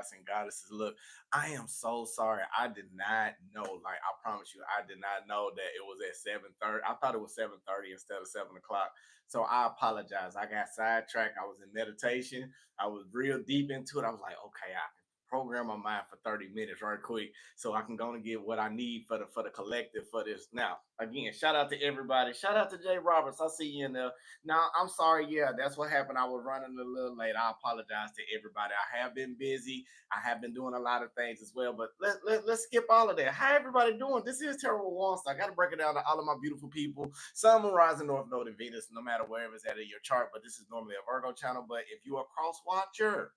gods and goddesses. Look, I am so sorry. I did not know. Like, I promise you, I did not know that it was at 7:30. I thought it was 7:30 instead of 7 o'clock. So I apologize. I got sidetracked. I was in meditation. I was real deep into it. I was like, okay, I can program my mind for 30 minutes right quick so I can go and get what I need for the collective for this. Now, again, shout out to everybody. Shout out to Jay Roberts. I see you in there. Now, I'm sorry. Yeah, that's what happened. I was running a little late. I apologize to everybody. I have been busy. I have been doing a lot of things as well, but let's skip all of that. How everybody doing? This is Terrible Waunstar. I got to break it down to all of my beautiful people. Sun, Moon, Rising, North Node, and Venus, no matter wherever it's at in your chart, but this is normally a Virgo channel. But if you're a cross watcher,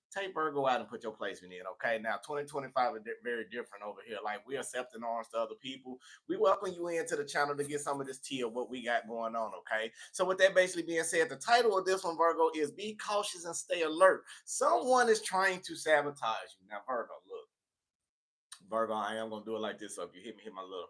take Virgo out and put your placement in, okay? Now, 2025 is very different over here. Like, we're accepting arms to other people. We welcome you into the channel to get some of this tea of what we got going on, okay? So with that basically being said, the title of this one, Virgo, is Be Cautious and Stay Alert. Someone is trying to sabotage you. Now, Virgo, look. Virgo, I am going to do it like this. So if you hit my little...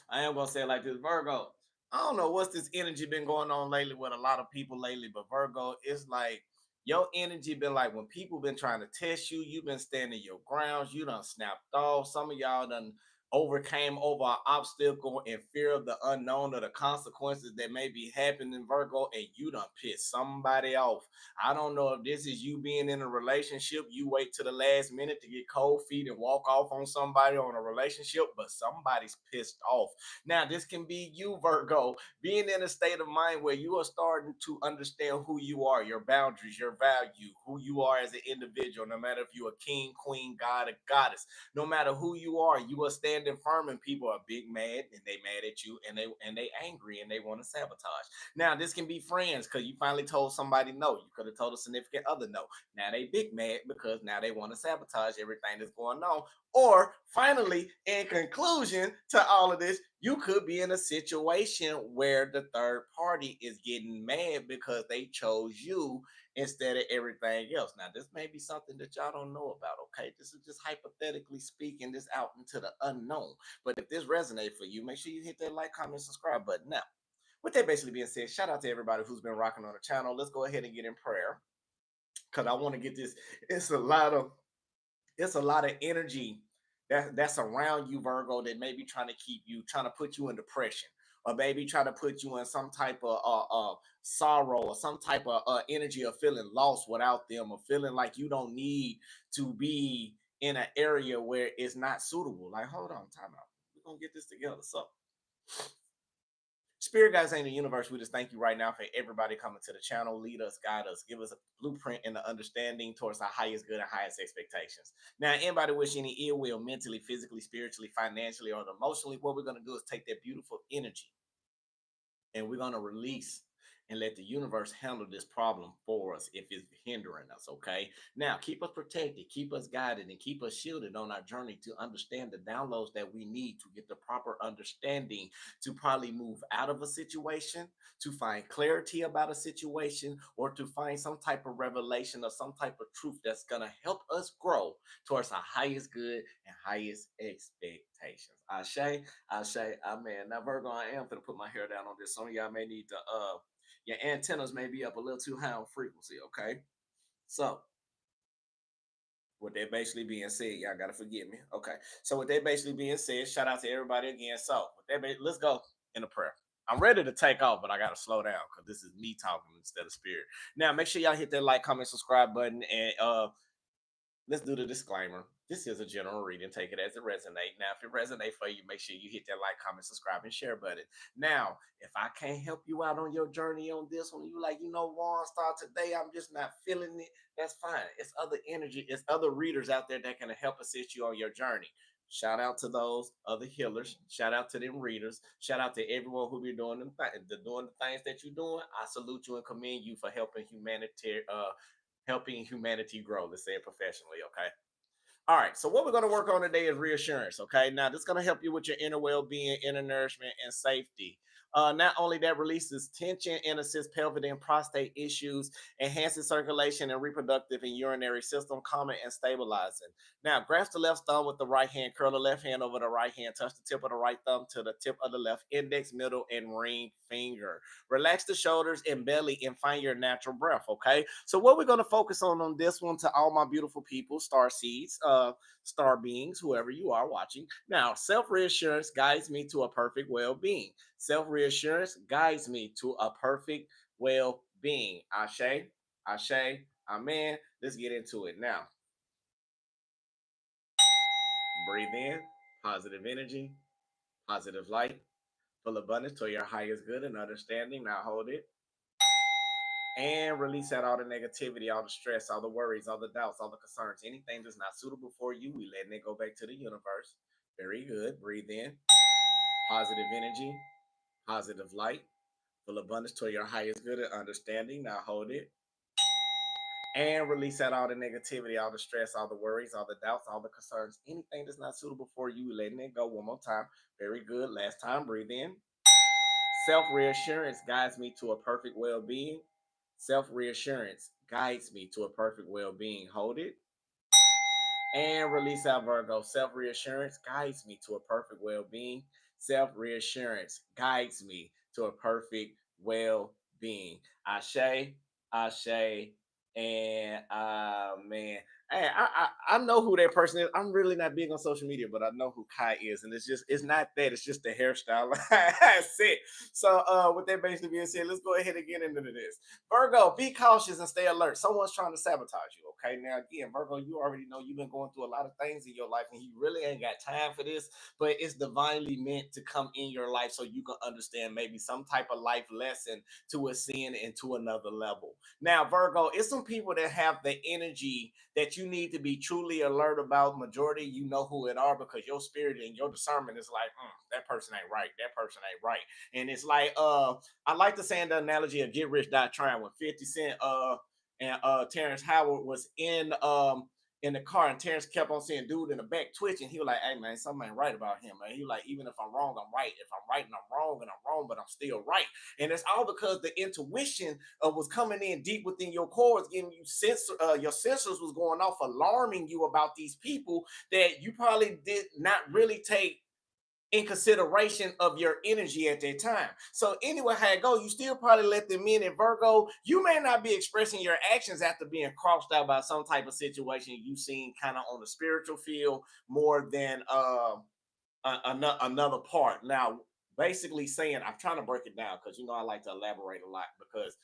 I am going to say it like this. Virgo, I don't know what's this energy been going on lately with a lot of people lately, but Virgo, it's like your energy been like when people been trying to test you, you've been standing your grounds, you done snapped off. Some of y'all done overcame over an obstacle in fear of the unknown or the consequences that may be happening, Virgo, and you done pissed somebody off. I don't know if this is you being in a relationship, you wait to the last minute to get cold feet and walk off on somebody on a relationship, but somebody's pissed off. Now, this can be you, Virgo, being in a state of mind where you are starting to understand who you are, your boundaries, your value, who you are as an individual, no matter if you're a king, queen, god, or goddess, no matter who you are standing firm, and people are big mad and they mad at you and they angry and they want to sabotage. Now, this can be friends because you finally told somebody no. You could have told a significant other no. Now they big mad because now they want to sabotage everything that's going on. Or finally, in conclusion to all of this, you could be in a situation where the third party is getting mad because they chose you instead of everything else. Now, this may be something that y'all don't know about, okay? This is just hypothetically speaking this out into the unknown. But if this resonates for you, make sure you hit that like, comment, subscribe button. Now, with that basically being said, shout out to everybody who's been rocking on the channel. Let's go ahead and get in prayer because I want to get this. It's a lot of energy that's around you, Virgo, that may be trying to keep you, trying to put you in depression, or maybe trying to put you in some type of sorrow, or some type of energy of feeling lost without them, or feeling like you don't need to be in an area where it's not suitable. Like, hold on, time out. We're gonna get this together. So, Spirit guys ain't the universe. We just thank you right now for everybody coming to the channel. Lead us, guide us, give us a blueprint and the understanding towards our highest good and highest expectations. Now, anybody wish any ill will mentally, physically, spiritually, financially, or emotionally, what we're going to do is take that beautiful energy and we're going to release and let the universe handle this problem for us if it's hindering us, okay? Now, keep us protected, keep us guided, and keep us shielded on our journey to understand the downloads that we need to get the proper understanding to probably move out of a situation, to find clarity about a situation, or to find some type of revelation or some type of truth that's going to help us grow towards our highest good and highest expectations. Ashe, amen. Now, Virgo, I am going to put my hair down on this. Some of y'all may need to your antennas may be up a little too high on frequency, okay? So, with that basically being said, y'all gotta forgive me, okay? So, with that basically being said, shout out to everybody again. So, with that, let's go in a prayer. I'm ready to take off, but I gotta slow down because this is me talking instead of spirit. Now, make sure y'all hit that like, comment, subscribe button, and let's do the disclaimer. This is a general reading. Take it as it resonates. Now, if it resonates for you, make sure you hit that like, comment, subscribe, and share button. Now, if I can't help you out on your journey on this one, you like, Waunstar, today I'm just not feeling it. That's fine. It's other energy. It's other readers out there that can help assist you on your journey. Shout out to those other healers. Shout out to them readers. Shout out to everyone who be doing the things that you're doing. I salute you and commend you for helping humanity grow. Let's say it professionally, okay? All right, so what we're going to work on today is reassurance, okay? Now, this is going to help you with your inner well-being, inner nourishment, and safety. Not only that, releases tension and assists pelvic and prostate issues, enhances circulation and reproductive and urinary system, calming and stabilizing. Now, grasp the left thumb with the right hand, curl the left hand over the right hand, touch the tip of the right thumb to the tip of the left index, middle, and ring finger. Relax the shoulders and belly and find your natural breath. Okay. So, what we're going to focus on this one, to all my beautiful people, star seeds, star beings, whoever you are watching. Now, self reassurance guides me to a perfect well being. Self reassurance guides me to a perfect well being. Ashe, Ashe, Amen. Let's get into it now. Breathe in, positive energy, positive light, full abundance to your highest good and understanding. Now hold it and release out all the negativity, all the stress, all the worries, all the doubts, all the concerns. Anything that's not suitable for you, we letting it go back to the universe. Very good. Breathe in, positive energy, positive light, full abundance to your highest good and understanding. Now hold it and release out all the negativity, all the stress, all the worries, all the doubts, all the concerns. Anything that's not suitable for you, letting it go one more time. Very good. Last time. Breathe in. Self reassurance guides me to a perfect well being. Self reassurance guides me to a perfect well being. Hold it and release out, Virgo. Self reassurance guides me to a perfect well being. Self reassurance guides me to a perfect well being. Ashe, Ashe, and man. Hey, I know who that person is. I'm really not big on social media, but I know who Kai is, and it's not that. It's just the hairstyle. That's it. So with that basically being said, let's go ahead and get into this. Virgo, be cautious and stay alert. Someone's trying to sabotage you. Okay, now again, Virgo, you already know you've been going through a lot of things in your life, and you really ain't got time for this. But it's divinely meant to come in your life so you can understand maybe some type of life lesson to ascend into another level. Now, Virgo, it's some people that have the energy that you need to be truly alert about. Majority, you know who it are because your spirit and your discernment is like, that person ain't right. That person ain't right. And it's like, I like to say in the analogy of Get Rich, Die Trying when 50 Cent and Terrence Howard was in the car, and Terrence kept on seeing dude in the back twitching. He was like, "Hey man, something ain't right about him, man." He was like, "Even if I'm wrong, I'm right. If I'm right and I'm wrong, and I'm wrong, but I'm still right." And it's all because the intuition was coming in deep within your core, giving you your sensors was going off, alarming you about these people that you probably did not really take in consideration of your energy at that time. So anyway, how it go, you still probably let them in. And Virgo, you may not be expressing your actions after being crossed out by some type of situation you seen kind of on the spiritual field more than another part. Now, basically saying, I'm trying to break it down because I like to elaborate a lot because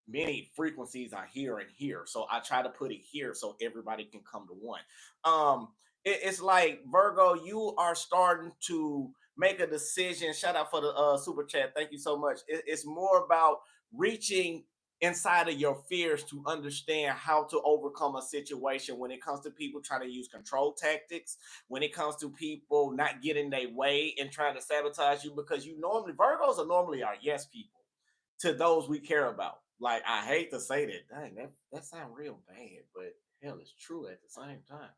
many frequencies are here and here. So I try to put it here so everybody can come to one. It's like Virgo, you are starting to make a decision. Shout out for the super chat. Thank you so much. It's more about reaching inside of your fears to understand how to overcome a situation when it comes to people trying to use control tactics, when it comes to people not getting their way and trying to sabotage you, because Virgos are normally our yes people to those we care about. Like, I hate to say that. Dang, that sounds real bad, but hell, it's true at the same time.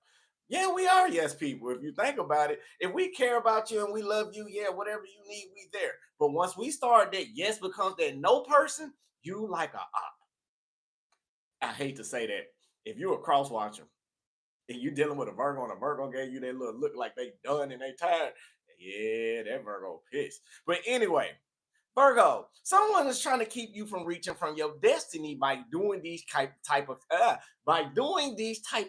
Yeah, we are yes people. If you think about it, if we care about you and we love you, yeah, whatever you need, we there. But once we start that yes becomes that no person, you like a op. I hate to say that. If you're a cross watcher and you dealing with a Virgo and a Virgo gave you that little look like they done and they tired, yeah, that Virgo pissed. But anyway, Virgo, someone is trying to keep you from reaching from your destiny by doing these type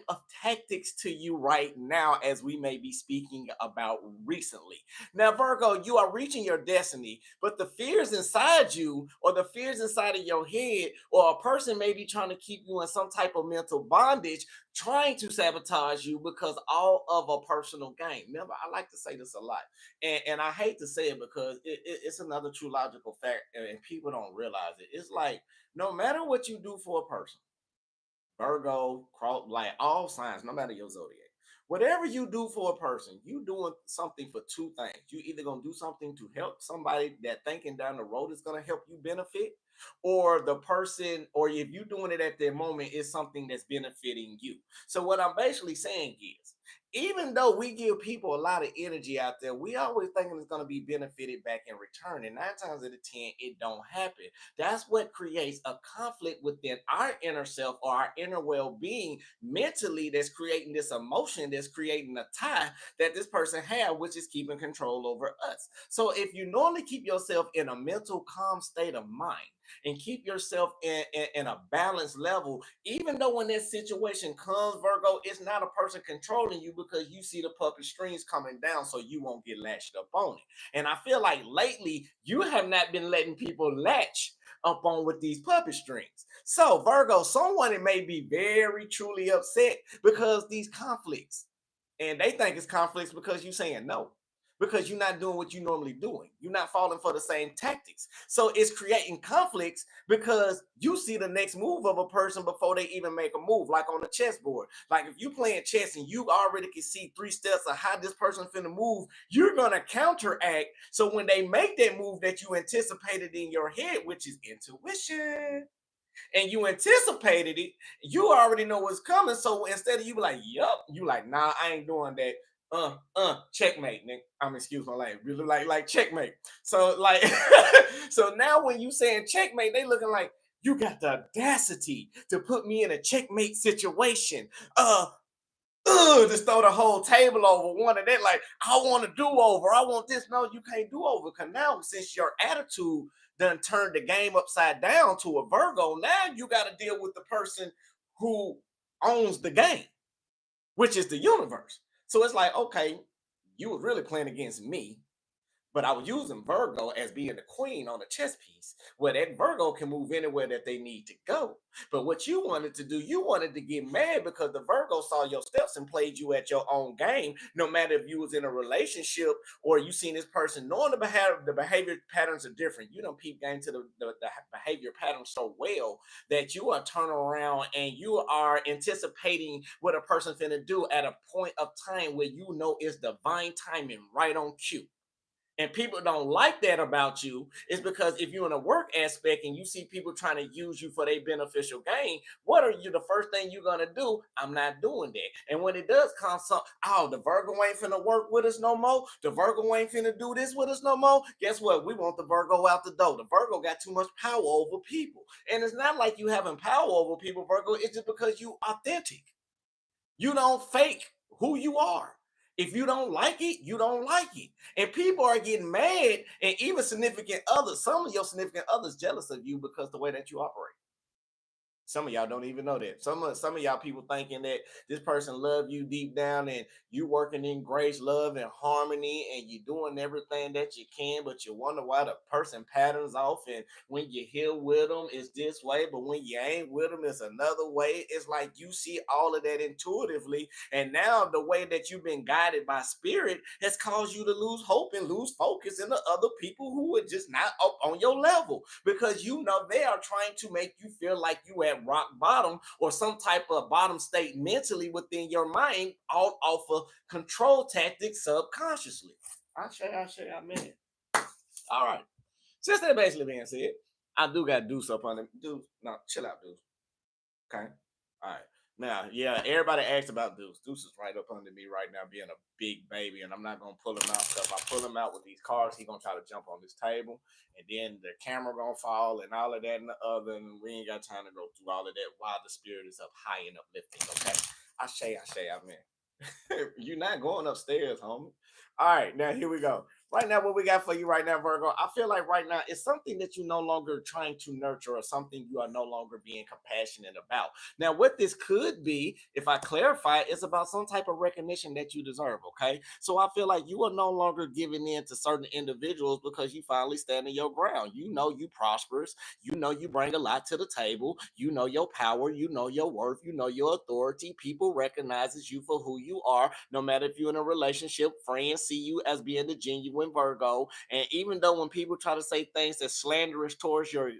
of tactics to you right now, as we may be speaking about recently. Now, Virgo, you are reaching your destiny, but the fears inside you, or the fears inside of your head, or a person may be trying to keep you in some type of mental bondage, trying to sabotage you because all of a personal gain. Remember, I like to say this a lot, and I hate to say it because it's another true logical fact, and people don't realize it. It's like no matter what you do for a person, Virgo, like all signs, no matter your zodiac. Whatever you do for a person, you doing something for two things. You either gonna do something to help somebody that thinking down the road is gonna help you benefit, or the person, or if you're doing it at that moment, is something that's benefiting you. So what I'm basically saying is, even though we give people a lot of energy out there, we always thinking it's going to be benefited back in return. And 9 times out of 10, it don't happen. That's what creates a conflict within our inner self or our inner well-being mentally, that's creating this emotion, that's creating a tie that this person have, which is keeping control over us. So if you normally keep yourself in a mental calm state of mind and keep yourself in a balanced level, even though when that situation comes, Virgo, it's not a person controlling you, because you see the puppet strings coming down, so you won't get latched up on it. And I feel like lately you have not been letting people latch up on with these puppet strings. So, Virgo, someone may be very truly upset because these conflicts, and they think it's conflicts because you saying no, because you're not doing what you normally doing, you're not falling for the same tactics. So it's creating conflicts because you see the next move of a person before they even make a move, like on the chessboard. Like if you playing chess and you already can see 3 steps of how this person's finna move, you're gonna counteract. So when they make that move that you anticipated in your head, which is intuition, and you anticipated it, you already know what's coming. So instead of you be like, yup, you like, nah, I ain't doing that. Checkmate, Nick. Excuse my language. Really like checkmate. So like, so now when you saying checkmate, they looking like you got the audacity to put me in a checkmate situation. Just throw the whole table over one of that. Like, I want to do over. I want this. No, you can't do over. Because now, since your attitude done turned the game upside down to a Virgo, now you got to deal with the person who owns the game, which is the universe. So it's like, okay, you were really playing against me, but I was using Virgo as being the queen on the chess piece, where that Virgo can move anywhere that they need to go. But what you wanted to do, you wanted to get mad because the Virgo saw your steps and played you at your own game. No matter if you was in a relationship or you seen this person, knowing the behavior patterns are different. You don't peep game to the behavior patterns so well that you are turning around and you are anticipating what a person's finna do at a point of time where you know it's divine timing, right on cue. And people don't like that about you, is because if you're in a work aspect and you see people trying to use you for their beneficial gain, what are you, the first thing you're gonna do? I'm not doing that. And when it does come some, oh, the Virgo ain't finna work with us no more, the Virgo ain't finna do this with us no more, guess what? We want the Virgo out the door. The Virgo got too much power over people. And it's not like you having power over people, Virgo, it's just because you authentic. You don't fake who you are. If you don't like it, you don't like it. And people are getting mad, and even significant others, some of your significant others jealous of you because the way that you operate. Some of y'all don't even know that. Some of y'all people thinking that this person love you deep down, and you working in grace, love, and harmony, and you doing everything that you can, but you wonder why the person patterns off, and when you here with them, it's this way, but when you ain't with them, it's another way. It's like you see all of that intuitively, and now the way that you've been guided by spirit has caused you to lose hope and lose focus in the other people who are just not up on your level, because you know they are trying to make you feel like you at rock bottom or some type of bottom state mentally within your mind, all off of control tactics subconsciously. I mean it. All right. Since that basically being said, I do got Deuce up on him. Deuce, no, chill out, Deuce. Okay. All right. Now, yeah, everybody asked about Deuce. Deuce is right up under me right now, being a big baby, and I'm not gonna pull him out, because if I pull him out with these cards, he's gonna try to jump on this table, and then the camera gonna fall and all of that and the other, and we ain't got time to go through all of that while the spirit is up high and uplifting. Okay. I mean. You're not going upstairs, homie. All right, now here we go. Right now, what we got for you right now, Virgo, I feel like right now it's something that you're no longer trying to nurture, or something you are no longer being compassionate about. Now, what this could be, if I clarify, is about some type of recognition that you deserve, okay? So I feel like you are no longer giving in to certain individuals because you finally stand in your ground. You know you prosperous. You know you bring a lot to the table. You know your power. You know your worth. You know your authority. People recognizes you for who you are, no matter if you're in a relationship, friends see you as being the genuine Virgo. And even though when people try to say things that's slanderous towards your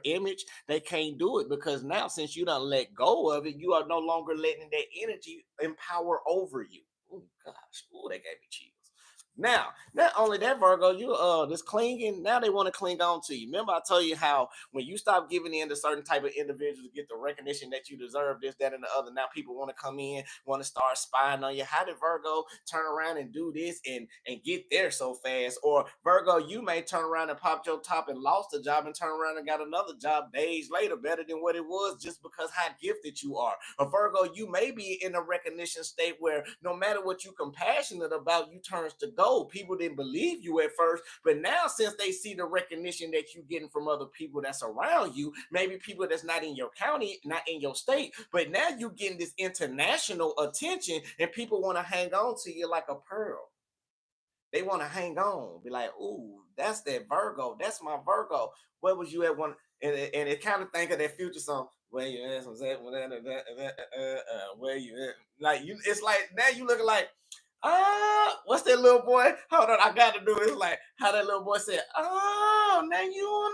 image, they can't do it, because now, since you don't let go of it, you are no longer letting that energy empower over you. Oh gosh, oh, that gave me chills. Now, not only that, Virgo, you this clinging. Now they want to cling on to you. Remember, I told you how when you stop giving in to certain type of individuals, get the recognition that you deserve, this, that, and the other. Now people want to come in, want to start spying on you. How did Virgo turn around and do this and get there so fast? Or Virgo, you may turn around and pop your top and lost a job and turn around and got another job days later, better than what it was, just because how gifted you are. Or Virgo, you may be in a recognition state where no matter what you compassionate about, you turns to gold. People didn't believe you at first, but now since they see the recognition that you're getting from other people that's around you, maybe people that's not in your county, not in your state, but now you're getting this international attention, and people want to hang on to you like a pearl. They want to hang on, be like, "Ooh, that's that Virgo. That's my Virgo." Where was you at one? And it kind of think of that future song. Where you at? Where you at? Like you, it's like now you looking like, what's that little boy? Hold on, I got to do it. It's like how that little boy said, "Oh, now you on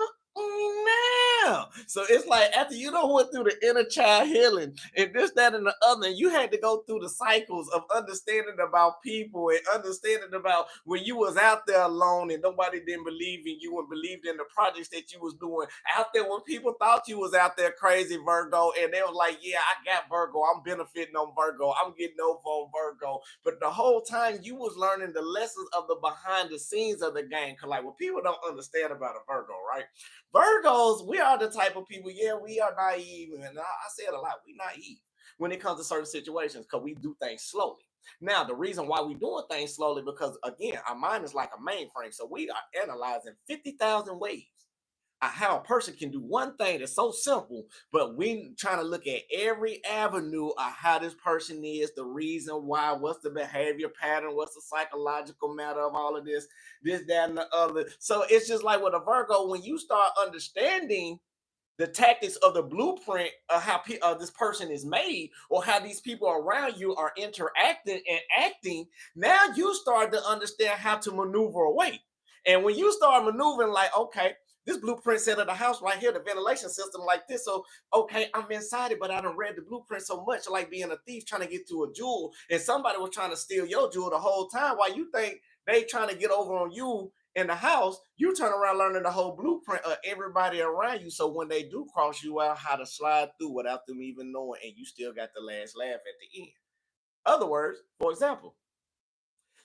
now." So it's like after you don't went through the inner child healing and this, that, and the other, and you had to go through the cycles of understanding about people and understanding about when you was out there alone and nobody didn't believe in you and believed in the projects that you was doing out there when people thought you was out there crazy Virgo, and they was like, yeah, I got Virgo, I'm benefiting on Virgo, I'm getting over on Virgo. But the whole time you was learning the lessons of the behind the scenes of the game. Cause like what people don't understand about a Virgo, right? Virgos, we are the type of people, yeah, we are naive. And I say it a lot, we naive when it comes to certain situations because we do things slowly. Now, the reason why we doing things slowly, because again, our mind is like a mainframe. So we are analyzing 50,000 ways how a person can do one thing that's so simple, but we trying to look at every avenue of how this person is, the reason why, what's the behavior pattern, what's the psychological matter of all of this, that, and the other. So it's just like with a Virgo, when you start understanding the tactics of the blueprint of how this person is made or how these people around you are interacting and acting, now you start to understand how to maneuver away. And when you start maneuvering, like, okay, this blueprint set of the house right here, the ventilation system like this. So, okay, I'm inside it, but I don't read the blueprint so much, like being a thief trying to get to a jewel, and somebody was trying to steal your jewel the whole time while you think they trying to get over on you in the house. You turn around learning the whole blueprint of everybody around you. So when they do cross you out, how to slide through without them even knowing, and you still got the last laugh at the end. Other words, for example,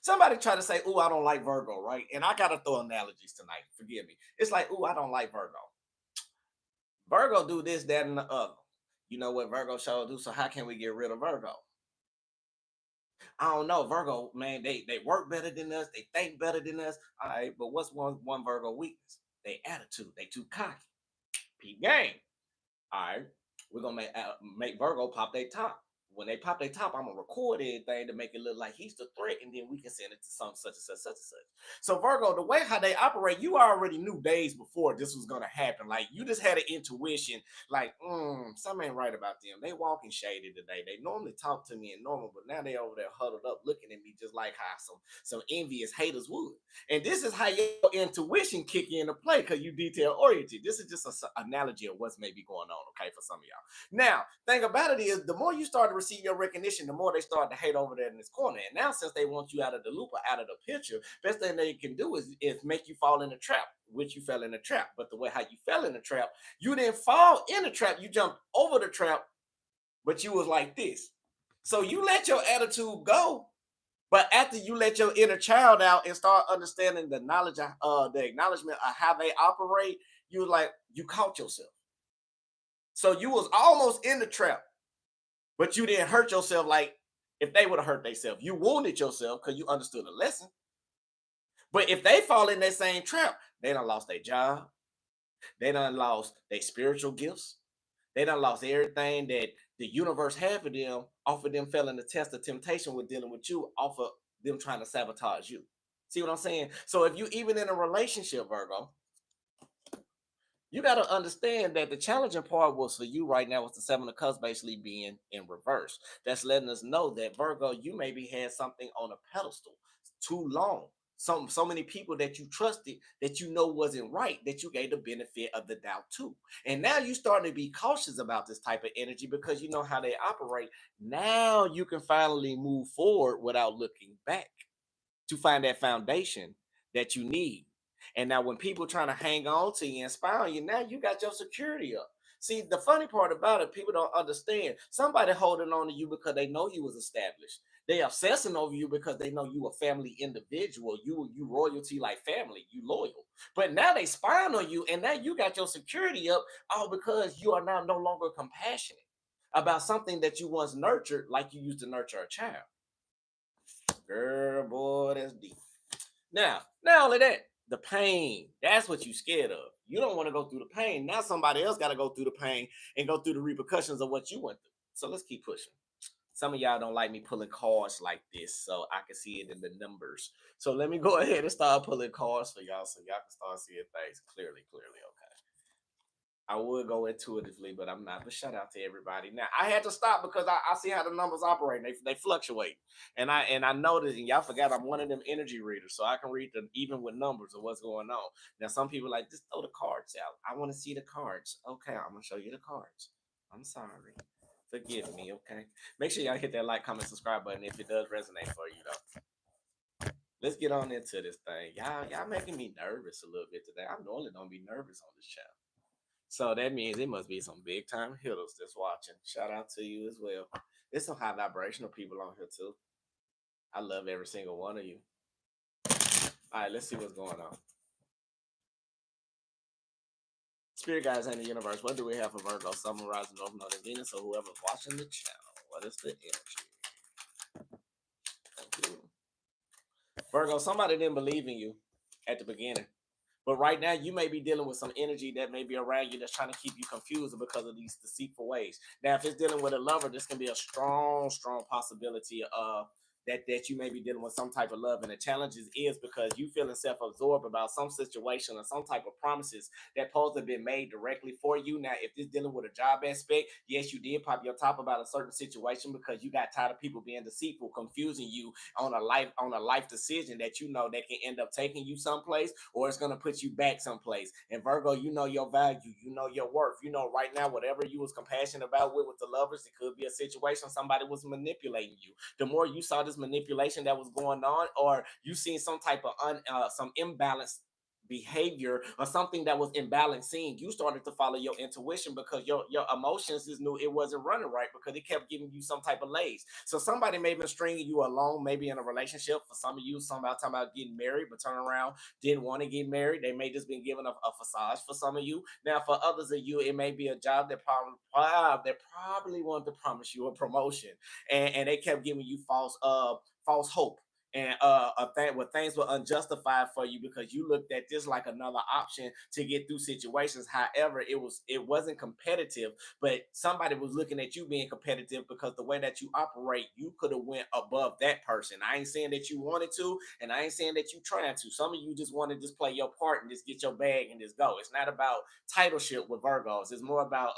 somebody try to say, "Oh, I don't like Virgo," right? And I gotta throw analogies tonight. Forgive me. It's like, "Oh, I don't like Virgo. Virgo do this, that, and the other." You know what Virgo shall do? So how can we get rid of Virgo? I don't know. Virgo, man, they work better than us. They think better than us. All right, but what's one Virgo weakness? They attitude. They too cocky. Peep game. All right, we're gonna make Virgo pop their top. When they pop their top, I'm gonna record everything to make it look like he's the threat, and then we can send it to some such and such, such and such. So Virgo, the way how they operate, you already knew days before this was gonna happen. Like you just had an intuition, like something ain't right about them. They walking shady today. They normally talk to me in normal, but now they over there huddled up, looking at me just like how some envious haters would. And this is how your intuition kick you into play because you detail oriented. This is just an analogy of what's maybe going on, okay, for some of y'all. Now, thing about it is, the more you start to receive your recognition, the more they start to hate over there in this corner. And now, since they want you out of the loop or out of the picture, best thing they can do is make you fall in the trap, which you fell in the trap. But the way how you fell in the trap, you didn't fall in the trap, you jumped over the trap, but you was like this. So you let your attitude go, but after you let your inner child out and start understanding the knowledge, the acknowledgement of how they operate, you like you caught yourself. So you was almost in the trap, but you didn't hurt yourself like if they would have hurt themselves. You wounded yourself because you understood the lesson. But if they fall in that same trap, they done lost their job. They done lost their spiritual gifts. They done lost everything that the universe had for them off of them failing the test of temptation with dealing with you, off of them trying to sabotage you. See what I'm saying? So if you even in a relationship, Virgo, you got to understand that the challenging part was for you right now was the seven of cups basically being in reverse. That's letting us know that Virgo, you maybe had something on a pedestal too long. So many people that you trusted that you know wasn't right, that you gave the benefit of the doubt to. And now you starting to be cautious about this type of energy because you know how they operate. Now you can finally move forward without looking back. to find that foundation that you need. And now when people trying to hang on to you and spy on you, now you got your security up. See, the funny part about it, people don't understand. Somebody holding on to you because they know you was established. They obsessing over you because they know you a family individual. You royalty like family. You loyal. But now they spying on you, and now you got your security up, all because you are now no longer compassionate about something that you once nurtured, like you used to nurture a child. Girl, boy, that's deep. Now, not only that, the pain. That's what you scared of. You don't want to go through the pain. Now somebody else got to go through the pain and go through the repercussions of what you went through. So let's keep pushing. Some of y'all don't like me pulling cards like this, so I can see it in the numbers. So let me go ahead and start pulling cards for y'all so y'all can start seeing things clearly, okay? I would go intuitively, but I'm not. But shout out to everybody. Now I had to stop because I see how the numbers operate. They fluctuate, and I noticed. And y'all forgot I'm one of them energy readers, so I can read them even with numbers of what's going on. Now some people like just throw the cards out. I want to see the cards. Okay, I'm gonna show you the cards. I'm sorry. Forgive me. Okay. Make sure y'all hit that like, comment, subscribe button if it does resonate for you though. Let's get on into this thing. Y'all making me nervous a little bit today. I normally don't be nervous on this channel. So that means it must be some big time hitters that's watching. Shout out to you as well. There's some high vibrational people on here too. I love every single one of you. All right, let's see what's going on. Spirit guides in the universe. What do we have for Virgo? Sun, rising, north, node, and Venus. So whoever's watching the channel, what is the energy? Thank you. Virgo, somebody didn't believe in you at the beginning. But right now, you may be dealing with some energy that may be around you that's trying to keep you confused because of these deceitful ways. Now, if it's dealing with a lover, this can be a strong possibility of that you may be dealing with some type of love. And the challenges is because you feeling self-absorbed about some situation or some type of promises that supposed to have been made directly for you. Now, if it's dealing with a job aspect, yes, you did pop your top about a certain situation because you got tired of people being deceitful, confusing you on a life decision that you know that can end up taking you someplace or it's going to put you back someplace. And Virgo, you know your value, you know your worth. You know right now whatever you was compassionate about with the lovers, it could be a situation somebody was manipulating you. The more you saw this manipulation that was going on, or you seen some type of some imbalance behavior or something that was imbalancing, you started to follow your intuition because your emotions is knew it wasn't running right because it kept giving you some type of lays. So somebody may have been stringing you along, maybe in a relationship. For some of you, somebody talking about getting married, but turn around, didn't want to get married. They may just been given a facade for some of you. Now, for others of you, it may be a job that probably wanted to promise you a promotion, and they kept giving you false hope and where things were unjustified for you because you looked at this like another option to get through situations. However, it wasn't competitive, but somebody was looking at you being competitive because the way that you operate, you could have went above that person. I ain't saying that you wanted to, and I ain't saying that you trying to. Some of you just want to just play your part and just get your bag and just go. It's not about titleship with Virgos. It's more about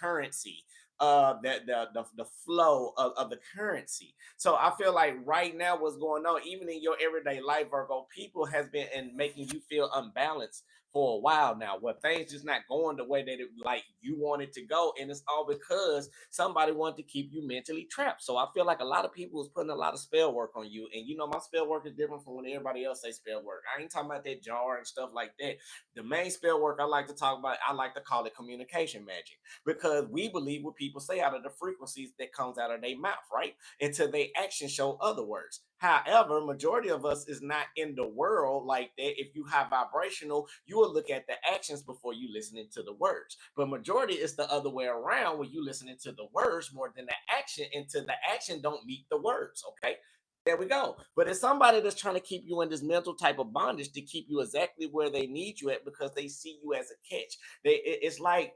currency, the flow of the currency. So I feel like right now what's going on, even in your everyday life, Virgo, people has been and making you feel unbalanced for a while now, where things just not going the way that it like you want it to go, and it's all because somebody wanted to keep you mentally trapped. So I feel like a lot of people is putting a lot of spell work on you, and you know my spell work is different from when everybody else say spell work. I ain't talking about that jar and stuff like that. The main spell work I like to talk about, I like to call it communication magic, because we believe what people say out of the frequencies that comes out of their mouth, right? Until they action show other words. However, majority of us is not in the world like that. If you have vibrational, you will look at the actions before you listening to the words. But majority is the other way around, where you listening to the words more than the action, until the action don't meet the words. Okay. There we go. But it's somebody that's trying to keep you in this mental type of bondage to keep you exactly where they need you at because they see you as a catch. It's like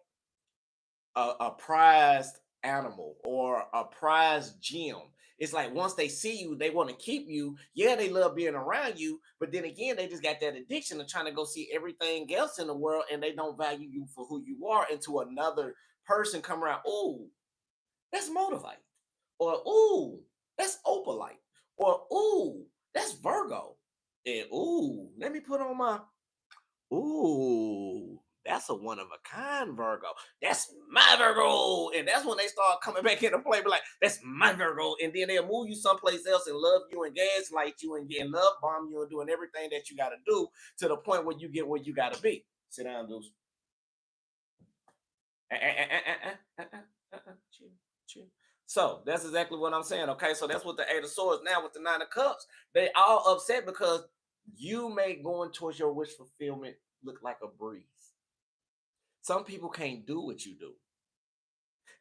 a prized animal or a prized gem. It's like once they see you, they want to keep you. Yeah, they love being around you, but then again, they just got that addiction of trying to go see everything else in the world, and they don't value you for who you are. Until another person come around, oh, that's Motivate, or ooh, that's Opalite, or ooh, that's Virgo, and ooh, let me put on my ooh. that's a one of a kind Virgo. That's my Virgo. And that's when they start coming back into play, be like, that's my Virgo. And then they'll move you someplace else and love you and gaslight you and get love bomb you and doing everything that you got to do to the point where you get where you got to be. Sit down, Deuce. Chill, chill. So that's exactly what I'm saying. Okay, so that's what the Eight of Swords. Now with the Nine of Cups, they all upset because you make going towards your wish fulfillment look like a breeze. Some people can't do what you do.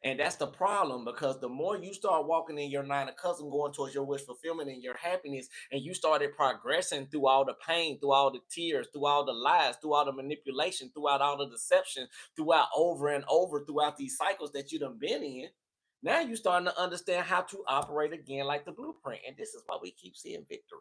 And that's the problem because the more you start walking in your Nine of Cups and going towards your wish fulfillment and your happiness, and you started progressing through all the pain, through all the tears, through all the lies, through all the manipulation, throughout all the deception, throughout over and over, throughout these cycles that you done been in. Now you starting to understand how to operate again like the blueprint. And this is why we keep seeing victory.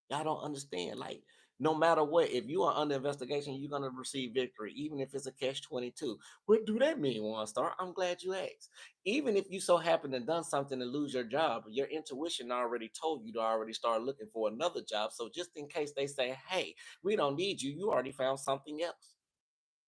Y'all don't understand. Like, no matter what, if you are under investigation, you're gonna receive victory, even if it's a catch 22. What do that mean, Waunstar? I'm glad you asked. Even if you so happen to done something to lose your job, your intuition already told you to already start looking for another job. So just in case they say, hey, we don't need you, you already found something else.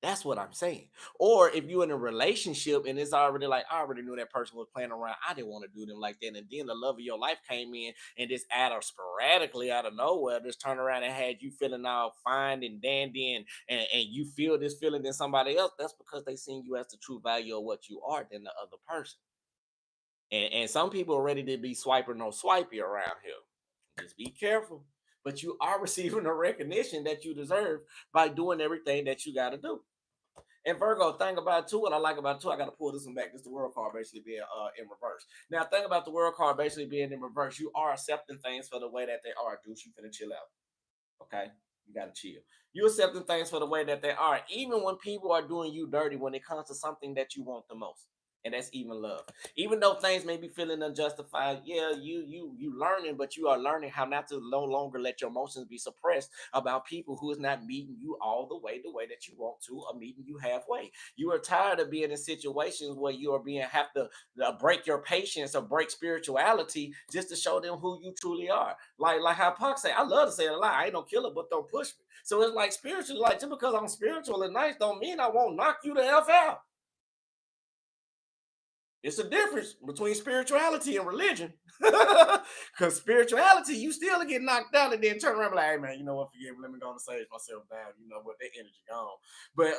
That's what I'm saying. Or if you're in a relationship and it's already like, I already knew that person was playing around. I didn't want to do them like that. And then the love of your life came in and just out of sporadically out of nowhere, just turned around and had you feeling all fine and dandy and you feel this feeling in somebody else. That's because they seen you as the true value of what you are than the other person. And some people are ready to be swiper no swipey around here. Just be careful. But you are receiving the recognition that you deserve by doing everything that you got to do. And Virgo, thing about it too, what I like about it too, I got to pull this one back. This is the world card basically being in reverse. Now, thing about the world card basically being in reverse, you are accepting things for the way that they are. Dude, you finna chill out. Okay, you gotta chill. You accepting things for the way that they are, even when people are doing you dirty. When it comes to something that you want the most, and that's even love. Even though things may be feeling unjustified, yeah, you learning, but you are learning how not to no longer let your emotions be suppressed about people who is not meeting you all the way that you want to, or meeting you halfway. You are tired of being in situations where you are being have to break your patience or break spirituality just to show them who you truly are. Like how Puck say, I love to say it a lot. I ain't no killer, but don't push me. So it's like spiritual. Like just because I'm spiritual and nice, don't mean I won't knock you the f out. It's a difference between spirituality and religion. Because spirituality, you still get knocked out and then turn around and be like, hey man, you know what, forgive me, let me go and save myself down. You know what, that energy gone. But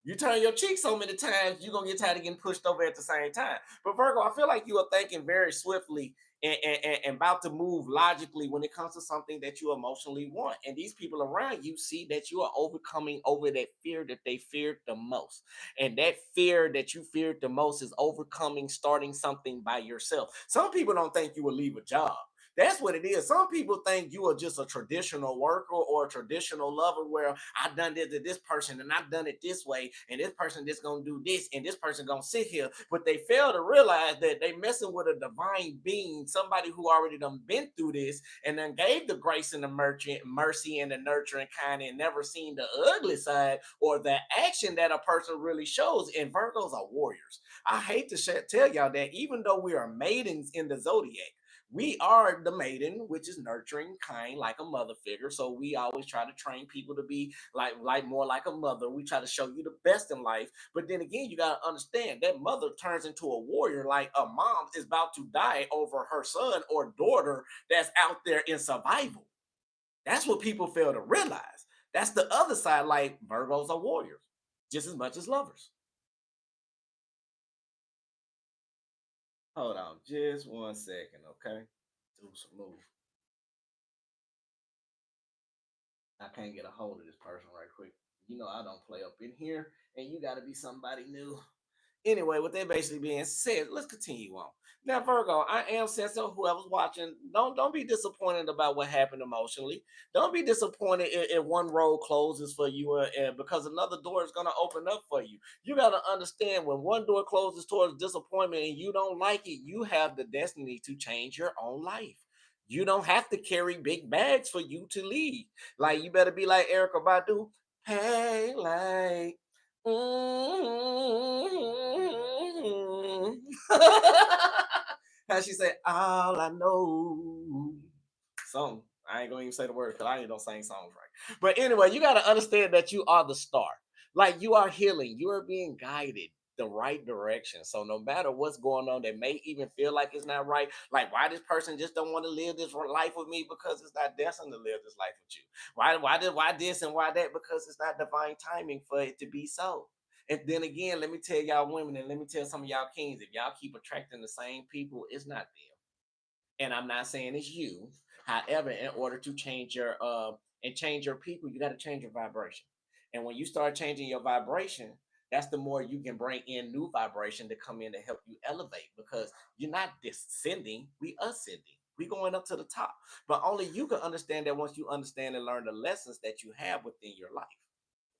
you turn your cheek so many times, you're gonna get tired of getting pushed over at the same time. But Virgo, I feel like you are thinking very swiftly and about to move logically when it comes to something that you emotionally want. And these people around you see that you are overcoming over that fear that they feared the most. And that fear that you feared the most is overcoming starting something by yourself. Some people don't think you will leave a job. That's what it is. Some people think you are just a traditional worker or a traditional lover where I've done this to this person and I've done it this way, and this person just gonna do this, and this person gonna sit here. But they fail to realize that they messing with a divine being, somebody who already done been through this and then gave the grace and the mercy and the nurturing kind and never seen the ugly side or the action that a person really shows. And Virgos are warriors. I hate to tell y'all that even though we are maidens in the zodiac, we are the maiden, which is nurturing, kind, like a mother figure. So we always try to train people to be like more like a mother. We try to show you the best in life. But then again, you gotta understand that mother turns into a warrior, like a mom is about to die over her son or daughter that's out there in survival. That's what people fail to realize. That's the other side. Like Virgos are warriors, just as much as lovers. Hold on, just 1 second, okay? Do some move. I can't get a hold of this person right quick. You know I don't play up in here, and you got to be somebody new. Anyway, with that basically being said, let's continue on. Now, Virgo, I am sensing whoever's watching, don't be disappointed about what happened emotionally. Don't be disappointed if one road closes for you, because another door is gonna open up for you. You gotta understand when one door closes towards disappointment and you don't like it, you have the destiny to change your own life. You don't have to carry big bags for you to leave. Like you better be like Erica Badu. Hey, like mm. How she said, all I know. Song. I ain't gonna even say the word because I ain't don't sing songs right. But anyway, you gotta understand that you are the star. Like you are healing, you are being guided the right direction. So no matter what's going on, that may even feel like it's not right. Like why this person just don't want to live this life with me because it's not destined to live this life with you. Why this and why that? Because it's not divine timing for it to be so. And then again, let me tell y'all women and let me tell some of y'all kings, if y'all keep attracting the same people, it's not them. And I'm not saying it's you. However, in order to change your and change your people, you got to change your vibration. And when you start changing your vibration, that's the more you can bring in new vibration to come in to help you elevate because you're not descending, we ascending. We going up to the top. But only you can understand that once you understand and learn the lessons that you have within your life.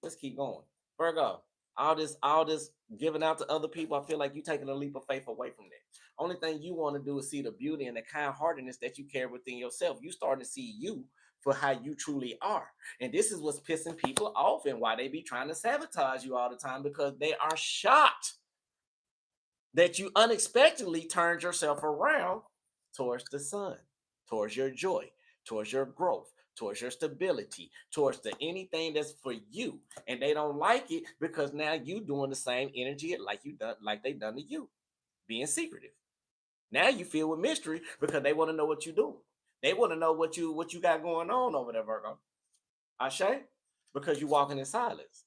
Let's keep going. Virgo, all this giving out to other people, I feel like you taking a leap of faith away from that. Only thing you want to do is see the beauty and the kind heartedness that you carry within yourself. You starting to see you for how you truly are. And this is what's pissing people off and why they be trying to sabotage you all the time because they are shocked that you unexpectedly turned yourself around towards the sun, towards your joy, towards your growth, towards your stability, towards the anything that's for you. And they don't like it because now you doing the same energy like you done, like they done to you, being secretive. Now you feel with mystery because they want to know what you doing. They want to know what you got going on over there, Virgo. Ashe? Because you walking in silence,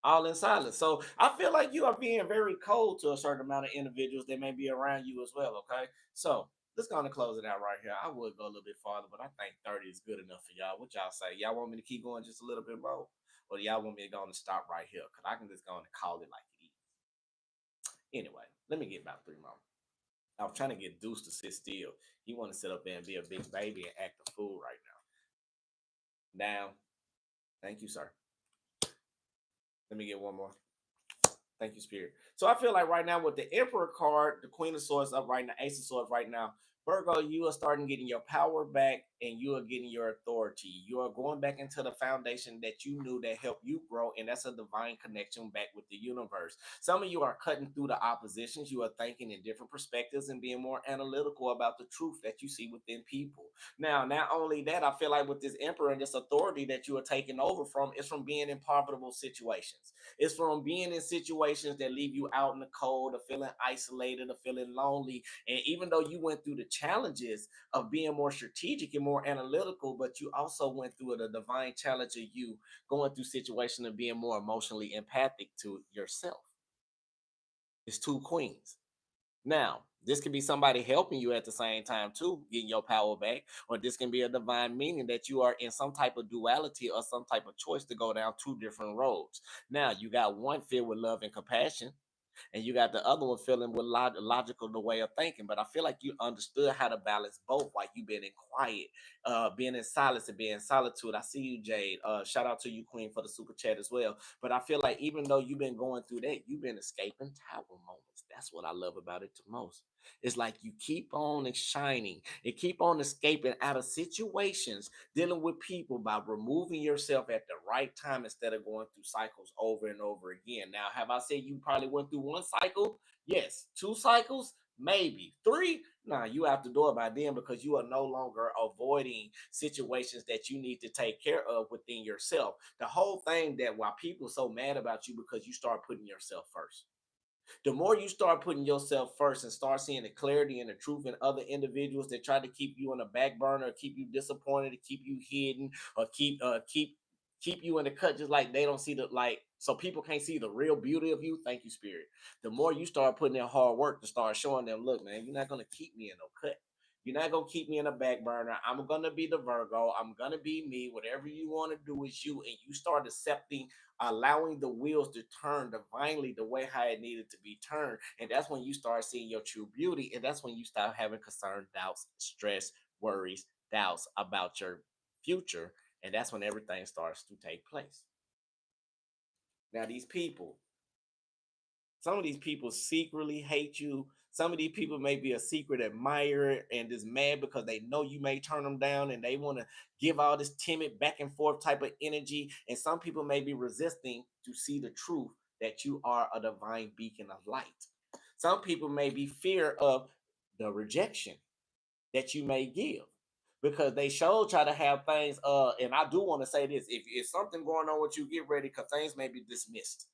all in silence. So I feel like you are being very cold to a certain amount of individuals that may be around you as well. Okay. So let's go and close it out right here. I would go a little bit farther, but I think 30 is good enough for y'all. What y'all say? Y'all want me to keep going just a little bit more? Or do y'all want me to go and stop right here? Because I can just go and call it like it is. Anyway, let me get about 3 more. I was trying to get Deuce to sit still. He want to sit up there and be a big baby and act a fool right now. Now, thank you, sir. Let me get one more. Thank you, Spirit. So I feel like right now with the Emperor card, the Queen of Swords up right now, Ace of Swords right now, Virgo, you are starting getting your power back and you are getting your authority. You are going back into the foundation that you knew that helped you grow, and that's a divine connection back with the universe. Some of you are cutting through the oppositions. You are thinking in different perspectives and being more analytical about the truth that you see within people. Now, not only that, I feel like with this Emperor and this authority that you are taking over from, is from being in profitable situations. It's from being in situations that leave you out in the cold or feeling isolated or feeling lonely. And even though you went through the challenges of being more strategic and more analytical, but you also went through the divine challenge of you going through situations and being more emotionally empathic to yourself. It's two queens. Now, this can be somebody helping you at the same time too, getting your power back, or this can be a divine meaning that you are in some type of duality or some type of choice to go down two different roads. Now, you got one filled with love and compassion, and you got the other one feeling with logical the way of thinking. But I feel like you understood how to balance both while you been in quiet, being in silence and being in solitude. I see you, Jade. Shout out to you, Queen, for the super chat as well. But I feel like even though you've been going through that, you've been escaping tower moments. That's what I love about it the most. It's like you keep on shining and keep on escaping out of situations, dealing with people by removing yourself at the right time instead of going through cycles over and over again. Now, have I said you probably went through one cycle? Yes. Two cycles? Maybe. Three? Nah, you have to do it by then because you are no longer avoiding situations that you need to take care of within yourself. The whole thing that why people so mad about you because you start putting yourself first. The more you start putting yourself first and start seeing the clarity and the truth in other individuals that try to keep you on the back burner, keep you disappointed, to keep you hidden, or keep you in the cut just like they don't see the like so people can't see the real beauty of you. Thank you, Spirit. The more you start putting in hard work to start showing them, look, man, you're not gonna keep me in no cut. You're not gonna keep me in a back burner. I'm gonna be the Virgo. I'm gonna be me. Whatever you want to do is you, and you start accepting, allowing the wheels to turn divinely the way how it needed to be turned. And that's when you start seeing your true beauty. And that's when you start having concern, doubts, stress, worries, doubts about your future. And that's when everything starts to take place. Now, these people, some of these people secretly hate you. Some of these people may be a secret admirer and is mad because they know you may turn them down and they want to give all this timid back and forth type of energy. And some people may be resisting to see the truth that you are a divine beacon of light. Some people may be fear of the rejection that you may give. because they show try to have things. And I do want to say this: if something going on with you, get ready because things may be dismissed.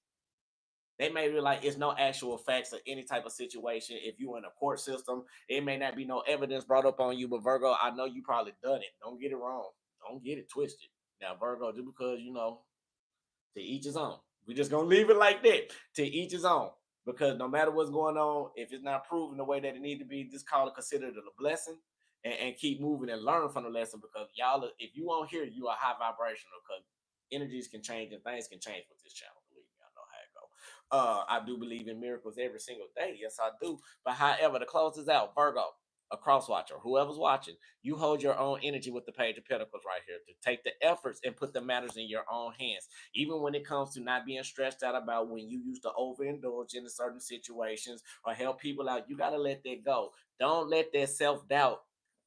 They may be like it's no actual facts of any type of situation. If you in a court system, it may not be no evidence brought up on you. But Virgo, I know you probably done it. Don't get it wrong. Don't get it twisted. Now, Virgo, just because to each his own. We just gonna leave it like that. To each his own. Because no matter what's going on, if it's not proven the way that it need to be, just call it consider it a blessing and keep moving and learn from the lesson. Because y'all, if you won't hear, you are high vibrational. Because energies can change and things can change with this channel. Believe me, I know how it go. I do believe in miracles every single day. Yes, I do. But however, to close this out, Virgo, a cross watcher, whoever's watching, you hold your own energy with the Page of Pentacles right here to take the efforts and put the matters in your own hands. Even when it comes to not being stressed out about when you used to overindulge in certain situations or help people out, you got to let that go. Don't let that self doubt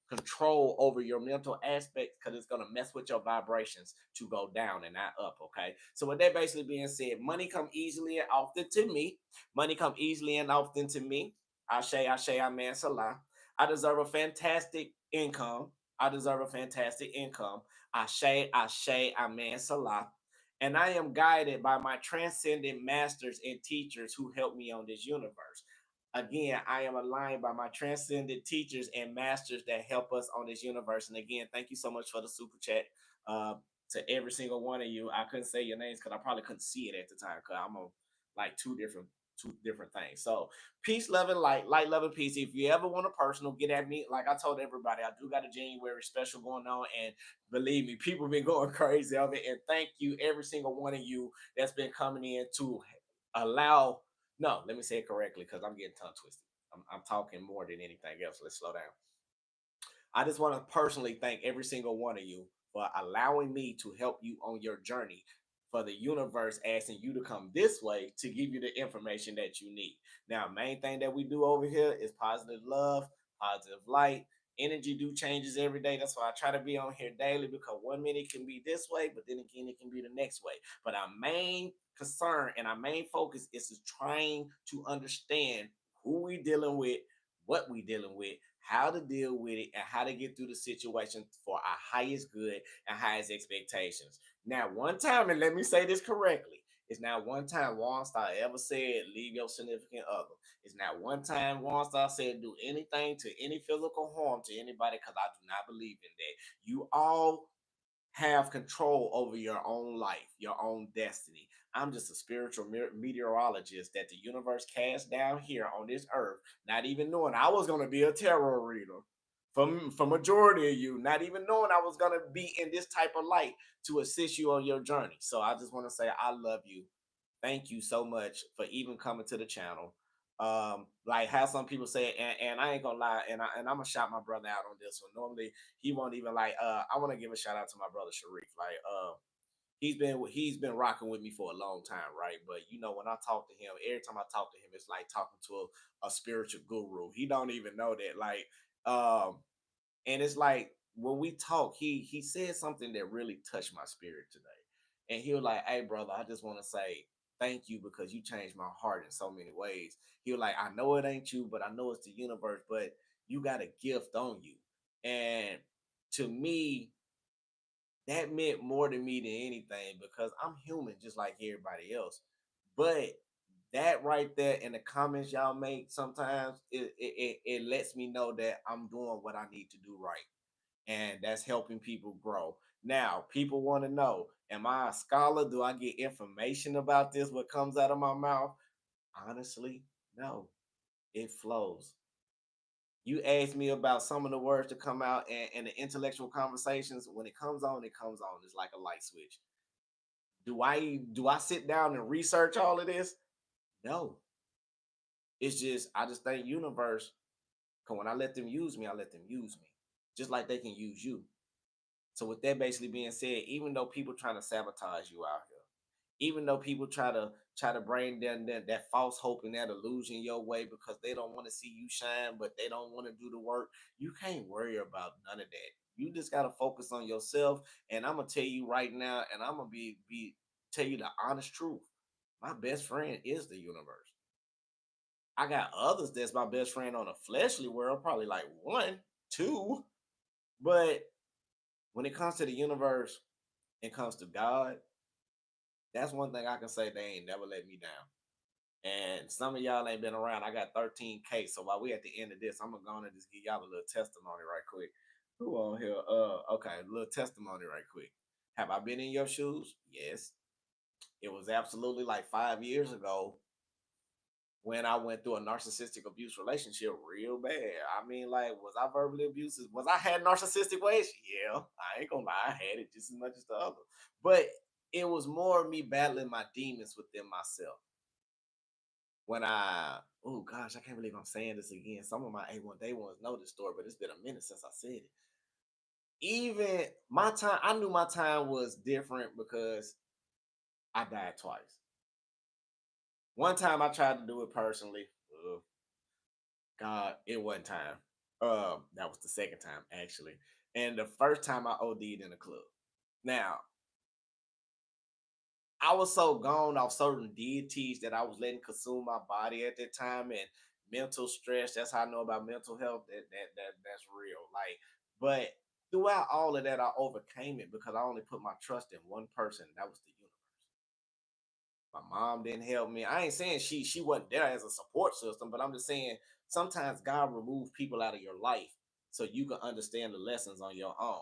control over your mental aspect because it's going to mess with your vibrations to go down and not up. Okay, so with that basically being said, money come easily and often to me. Money come easily and often to me. Ashe, amen, salah. I deserve a fantastic income. I deserve a fantastic income. Ashe, amen, salah. And I am guided by my transcendent masters and teachers who help me on this universe. Again, I am aligned by my transcendent teachers and masters that help us on this universe. And again, thank you so much for the super chat. Uh, to every single one of you. I couldn't say your names because I probably couldn't see it at the time because I'm on like two different things. So peace, love, and light, love, and peace. If you ever want a personal, get at me. Like I told everybody, I do got a January special going on, and believe me, people been going crazy of it. And thank you, every single one of you that's been coming in to allow. No, let me say it correctly because I'm getting tongue twisted. I'm talking more than anything else. Let's slow down. I just want to personally thank every single one of you for allowing me to help you on your journey. For the universe asking you to come this way to give you the information that you need. Now, main thing that we do over here is positive love, positive light. Energy do changes every day. That's why I try to be on here daily because 1 minute can be this way, but then again, it can be the next way. But our main concern and our main focus is trying to understand who we dealing with, what we dealing with, how to deal with it, and how to get through the situation for our highest good and highest expectations. Now, one time, and let me say this correctly, it's not one time Waunstar ever said leave your significant other. It's not one time Waunstar said do anything to any physical harm to anybody because I do not believe in that. You all have control over your own life, your own destiny. I'm just a spiritual meteorologist that the universe cast down here on this earth, not even knowing I was going to be a tarot reader. For majority of you, not even knowing I was going to be in this type of light to assist you on your journey. So I just want to say I love you. Thank you so much for even coming to the channel. Like how some people say, and I ain't gonna lie, and I'm gonna shout my brother out on this one. Normally he won't even like. I want to give a shout out to my brother Sharif. Like, he's been rocking with me for a long time, right? But when I talk to him, every time I talk to him, it's like talking to a spiritual guru. He don't even know that, like, and it's like when we talk, he said something that really touched my spirit today. And he was like, "Hey, brother, I just want to say thank you because you changed my heart in so many ways." He was like, "I know it ain't you, but I know it's the universe, but you got a gift on you." And to me, that meant more to me than anything because I'm human just like everybody else. But that right there in the comments y'all make sometimes it lets me know that I'm doing what I need to do right, and that's helping people grow. Now, people want to know, am I a scholar? Do I get information about this? What comes out of my mouth? Honestly, no. It flows. You asked me about some of the words to come out and the intellectual conversations. When it comes on, it comes on. It's like a light switch. Do I sit down and research all of this? No. It's just I just thank universe. Cause when I let them use me, I let them use me. Just like they can use you. So with that basically being said, even though people trying to sabotage you out here, even though people try to bring that false hope and that illusion your way because they don't want to see you shine, but they don't want to do the work, you can't worry about none of that. You just gotta focus on yourself. And I'm gonna tell you right now, and I'm gonna be tell you the honest truth. My best friend is the universe. I got others that's my best friend on a fleshly world, probably like one, two. But when it comes to the universe and comes to God, that's one thing I can say they ain't never let me down. And some of y'all ain't been around. I got 13K. So while we at the end of this, I'm gonna go on and just give y'all a little testimony right quick. Who on here? Okay, a little testimony right quick. Have I been in your shoes? Yes. It was absolutely like 5 years ago when I went through a narcissistic abuse relationship real bad. I mean, like, was I verbally abusive? Was I had narcissistic ways? Yeah, I ain't gonna lie, I had it just as much as the other. But it was more of me battling my demons within myself. When oh gosh, I can't believe I'm saying this again. Some of my A1 day ones know this story, but it's been a minute since I said it. Even my time, I knew my time was different because I died twice. One time I tried to do it personally. God, it wasn't time. That was the second time actually, and the first time I OD'd in a club. Now, I was so gone off certain deities that I was letting consume my body at that time, and mental stress. That's how I know about mental health. That's real. Like, but throughout all of that, I overcame it because I only put my trust in one person. That was the universe. My mom didn't help me. I ain't saying she wasn't there as a support system, but I'm just saying sometimes God removed people out of your life so you can understand the lessons on your own.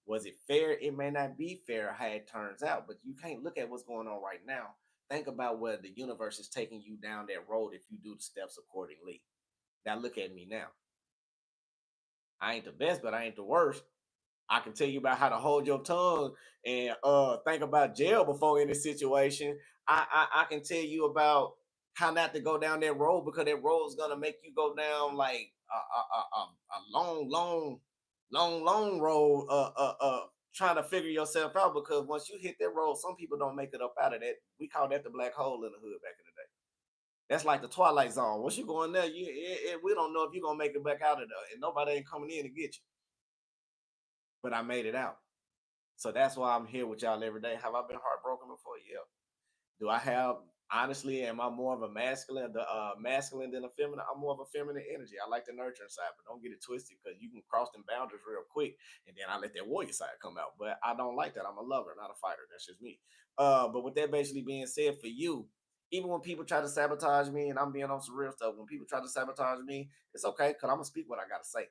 Was it fair? It may not be fair how it turns out, but you can't look at what's going on right now. Think about where the universe is taking you down that road if you do the steps accordingly. Now look at me now. I ain't the best, but I ain't the worst. I can tell you about how to hold your tongue and think about jail before any situation. I can tell you about how not to go down that road because that road is gonna make you go down like a long road. Trying to figure yourself out because once you hit that road, some people don't make it up out of that. We call that the black hole in the hood back in the day. That's like the twilight zone. Once you go in there, we don't know if you're gonna make it back out of there, and nobody ain't coming in to get you. But I made it out. So that's why I'm here with y'all every day. Have I been heartbroken before? Yeah. Do I have honestly? Am I more of a masculine than a feminine? I'm more of a feminine energy. I like the nurturing side, but don't get it twisted because you can cross them boundaries real quick, and then I let that warrior side come out. But I don't like that. I'm a lover, not a fighter. That's just me. But with that basically being said, for you, even when people try to sabotage me, and I'm being on some real stuff, when people try to sabotage me, it's okay because I'm gonna speak what I gotta say.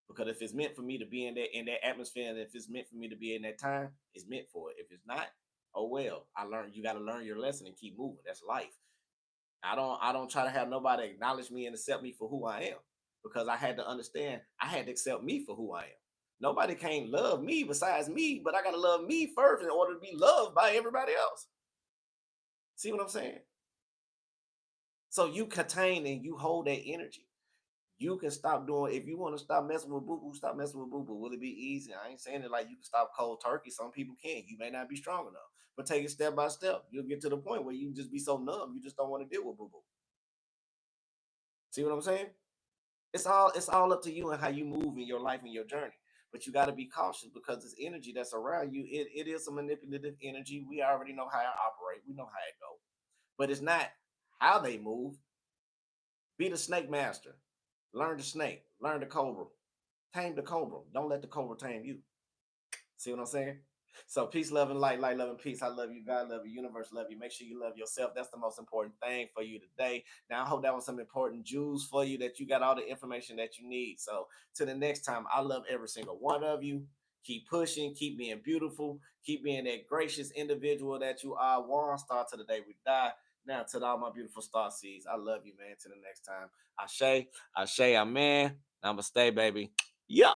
Because if it's meant for me to be in that atmosphere, and if it's meant for me to be in that time, it's meant for it. If it's not, oh well. I learned you got to learn your lesson and keep moving. That's life. I don't try to have nobody acknowledge me and accept me for who I am. Because I had to understand I had to accept me for who I am. Nobody can't love me besides me, but I gotta love me first in order to be loved by everybody else. See what I'm saying? So you contain and you hold that energy. You can stop doing if you want to stop messing with boo boo, stop messing with boo boo. Will it be easy? I ain't saying it like you can stop cold turkey. Some people can. You may not be strong enough, but take it step by step. You'll get to the point where you just be so numb, you just don't want to deal with boo boo. See what I'm saying? It's all up to you and how you move in your life and your journey. But you got to be cautious because this energy that's around you, it is a manipulative energy. We already know how it operate. We know how it go. But it's not how they move. Be the snake master. Learn the snake. Learn the cobra. Tame the cobra. Don't let the cobra tame you. See what I'm saying? So peace, love, and light, love, and peace. I love you. God love you. Universe love you. Make sure you love yourself. That's the most important thing for you today. Now, I hope that was some important jewels for you that you got all the information that you need. So to the next time, I love every single one of you. Keep pushing. Keep being beautiful. Keep being that gracious individual that you are. Waunstar to the day we die. Now, to all my beautiful star seeds, I love you, man. To the next time. Ashe, Ashe, Amen. Namaste, baby. Yeah.